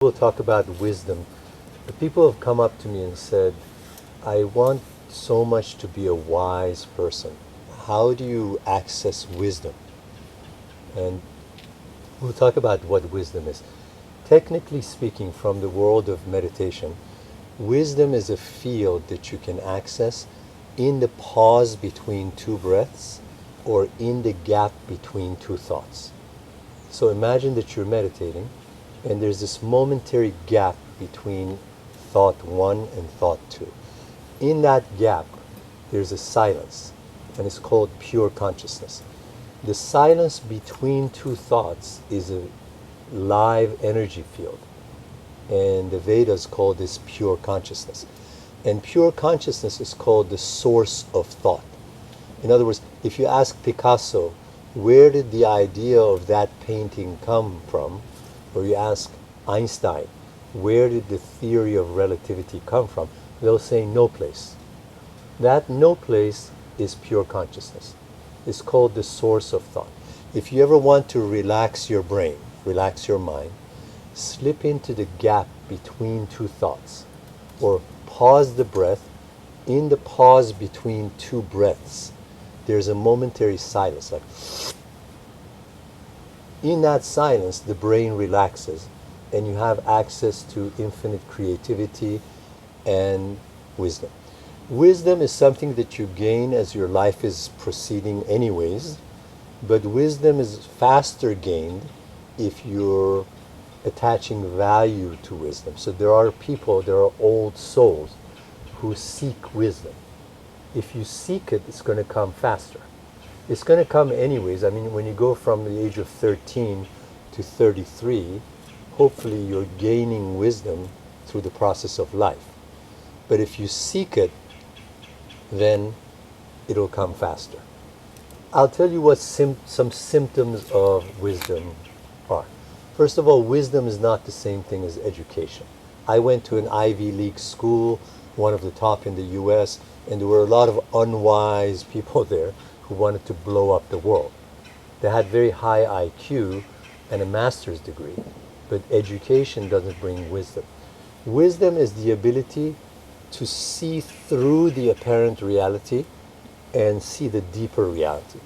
We'll talk about wisdom. The people have come up to me and said, I want so much to be a wise person. How do you access wisdom? And we'll talk about what wisdom is. Technically speaking, from the world of meditation, wisdom is a field that you can access in the pause between two breaths or in the gap between two thoughts. So imagine that you're meditating and there's this momentary gap between thought one and thought two. In that gap, there's a silence, and it's called pure consciousness. The silence between two thoughts is a live energy field, and the Vedas call this pure consciousness. And pure consciousness is called the source of thought. In other words, if you ask Picasso, where did the idea of that painting come from? Or you ask Einstein, where did the theory of relativity come from? They'll say no place. That no place is pure consciousness. It's called the source of thought. If you ever want to relax your brain, relax your mind, slip into the gap between two thoughts, or pause the breath. In the pause between two breaths, there's a momentary silence, like in that silence, the brain relaxes and you have access to infinite creativity and wisdom. Wisdom is something that you gain as your life is proceeding anyways, but wisdom is faster gained if you're attaching value to wisdom. So there are people, there are old souls who seek wisdom. If you seek it, it's going to come faster. It's going to come anyways. I mean, when you go from the age of 13 to 33, hopefully you're gaining wisdom through the process of life. But if you seek it, then it'll come faster. I'll tell you what some symptoms of wisdom are. First of all, wisdom is not the same thing as education. I went to an Ivy League school, one of the top in the US, and there were a lot of unwise people there who wanted to blow up the world. They had very high IQ and a master's degree, but education doesn't bring wisdom. Wisdom is the ability to see through the apparent reality and see the deeper reality.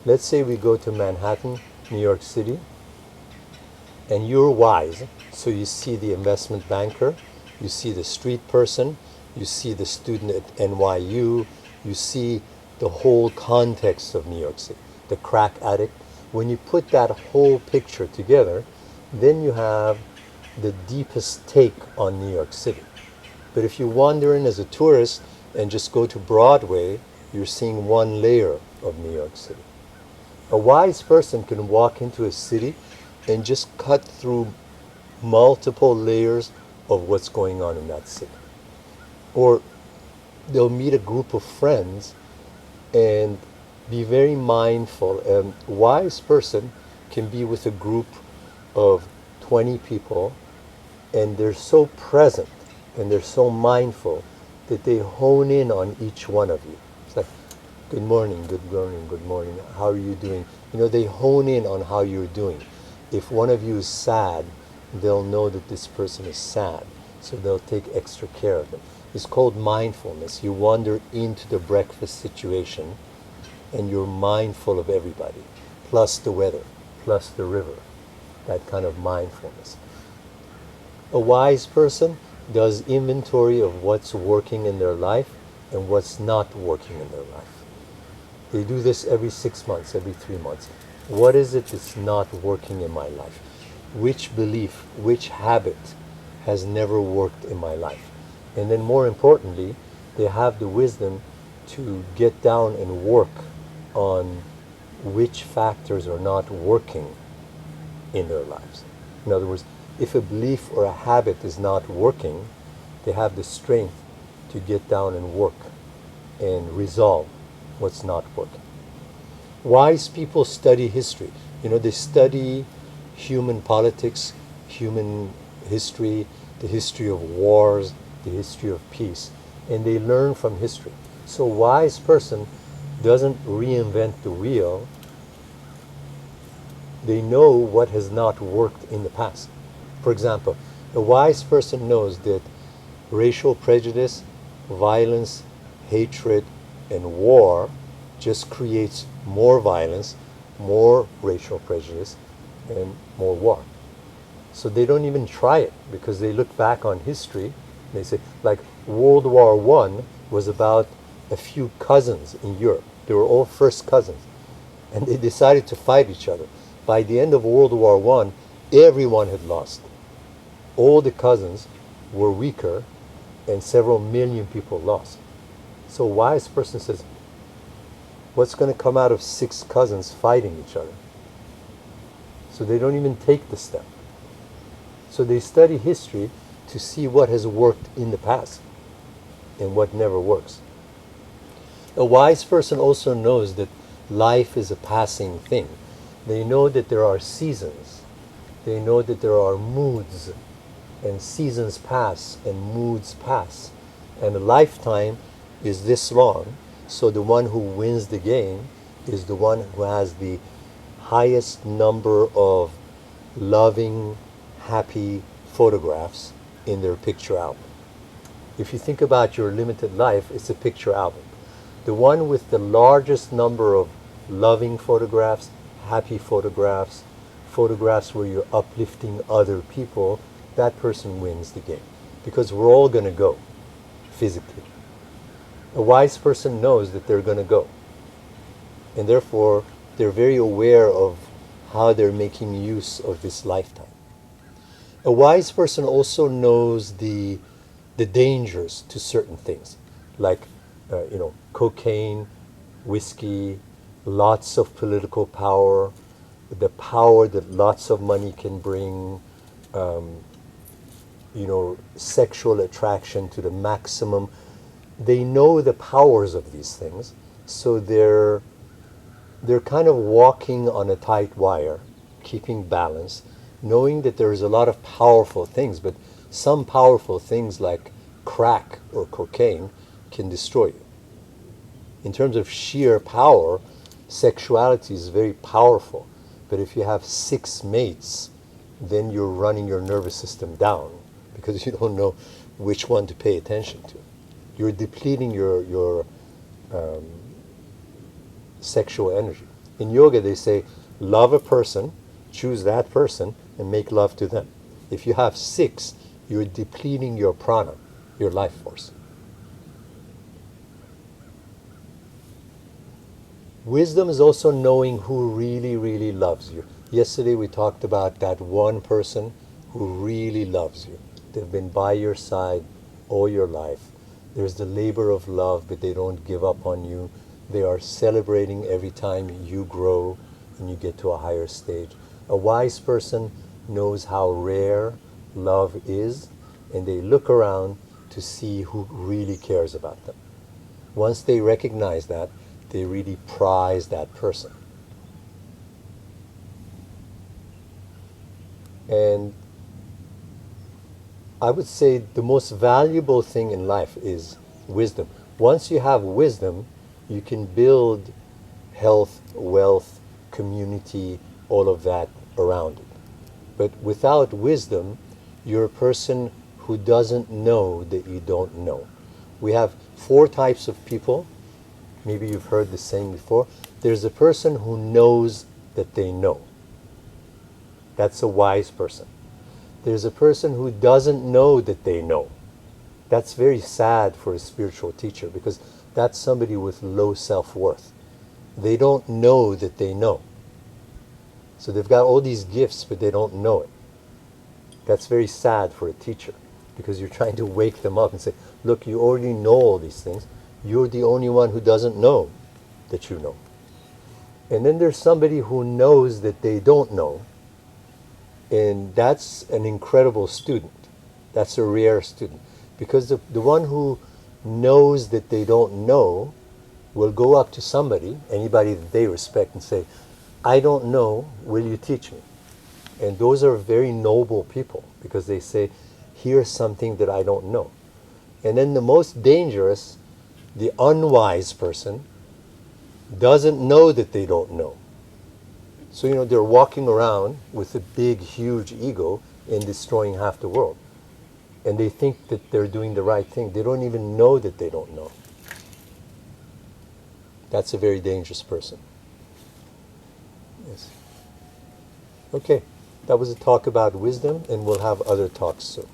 Let's say we go to Manhattan, New York City, and you're wise, so you see the investment banker, you see the street person, you see the student at NYU, you see the whole context of New York City, the crack addict. When you put that whole picture together, then you have the deepest take on New York City. But if you wander in as a tourist and just go to Broadway, you're seeing one layer of New York City. A wise person can walk into a city and just cut through multiple layers of what's going on in that city. Or they'll meet a group of friends and be very mindful. A wise person can be with a group of 20 people and they're so present and they're so mindful that they hone in on each one of you. It's like, good morning, good morning, good morning, how are you doing? You know, they hone in on how you're doing. If one of you is sad, they'll know that this person is sad, so they'll take extra care of them. It's called mindfulness. You wander into the breakfast situation and you're mindful of everybody, plus the weather, plus the river, that kind of mindfulness. A wise person does inventory of what's working in their life and what's not working in their life. They do this every 6 months, every 3 months. What is it that's not working in my life? Which belief, which habit has never worked in my life? And then more importantly, they have the wisdom to get down and work on which factors are not working in their lives. In other words, if a belief or a habit is not working, they have the strength to get down and work and resolve what's not working. Wise people study history. You know, they study human politics, human history, the history of wars, the history of peace, and they learn from history. So a wise person doesn't reinvent the wheel. They know what has not worked in the past. For example, A wise person knows that racial prejudice, violence, hatred, and war just creates more violence, more racial prejudice, and more war. So they don't even try it because they look back on history. They say, like World War I was about a few cousins in Europe. They were all first cousins. And they decided to fight each other. By the end of World War I, everyone had lost. All the cousins were weaker, and several million people lost. So a wise person says, what's going to come out of 6 cousins fighting each other? So they don't even take the step. So they study history to see what has worked in the past and what never works. A wise person also knows that life is a passing thing. They know that there are seasons. They know that there are moods, and seasons pass and moods pass. And a lifetime is this long, so the one who wins the game is the one who has the highest number of loving, happy photographs in their picture album. If you think about your limited life, it's a picture album. The one with the largest number of loving photographs, happy photographs, photographs where you're uplifting other people, that person wins the game. Because we're all going to go, physically. A wise person knows that they're going to go. And therefore, they're very aware of how they're making use of this lifetime. A wise person also knows the dangers to certain things, like cocaine, whiskey, lots of political power, the power that lots of money can bring, sexual attraction to the maximum. They know the powers of these things, so they're kind of walking on a tight wire, keeping balance, knowing that there's a lot of powerful things, but some powerful things like crack or cocaine can destroy you. In terms of sheer power, sexuality is very powerful. But if you have 6 mates, then you're running your nervous system down because you don't know which one to pay attention to. You're depleting your sexual energy. In yoga, they say, love a person, choose that person, and make love to them. If you have 6, you're depleting your prana, your life force. Wisdom is also knowing who really, really loves you. Yesterday we talked about that one person who really loves you. They've been by your side all your life. There's the labor of love, but they don't give up on you. They are celebrating every time you grow and you get to a higher stage. A wise person knows how rare love is, and they look around to see who really cares about them. Once they recognize that, they really prize that person. And I would say the most valuable thing in life is wisdom. Once you have wisdom, you can build health, wealth, community, all of that around it. But without wisdom, you're a person who doesn't know that you don't know. We have 4 types of people. Maybe you've heard this saying before. There's a person who knows that they know. That's a wise person. There's a person who doesn't know that they know. That's very sad for a spiritual teacher because that's somebody with low self-worth. They don't know that they know. So they've got all these gifts, but they don't know it. That's very sad for a teacher because you're trying to wake them up and say, look, you already know all these things. You're the only one who doesn't know that you know. And then there's somebody who knows that they don't know. And that's an incredible student. That's a rare student. Because the one who knows that they don't know will go up to somebody, anybody that they respect, and say, I don't know, will you teach me? And those are very noble people because they say, here's something that I don't know. And then the most dangerous, the unwise person, doesn't know that they don't know. So, they're walking around with a big, huge ego and destroying half the world. and they think that they're doing the right thing. They don't even know that they don't know. That's a very dangerous person. Yes. Okay, that was a talk about wisdom, and we'll have other talks soon.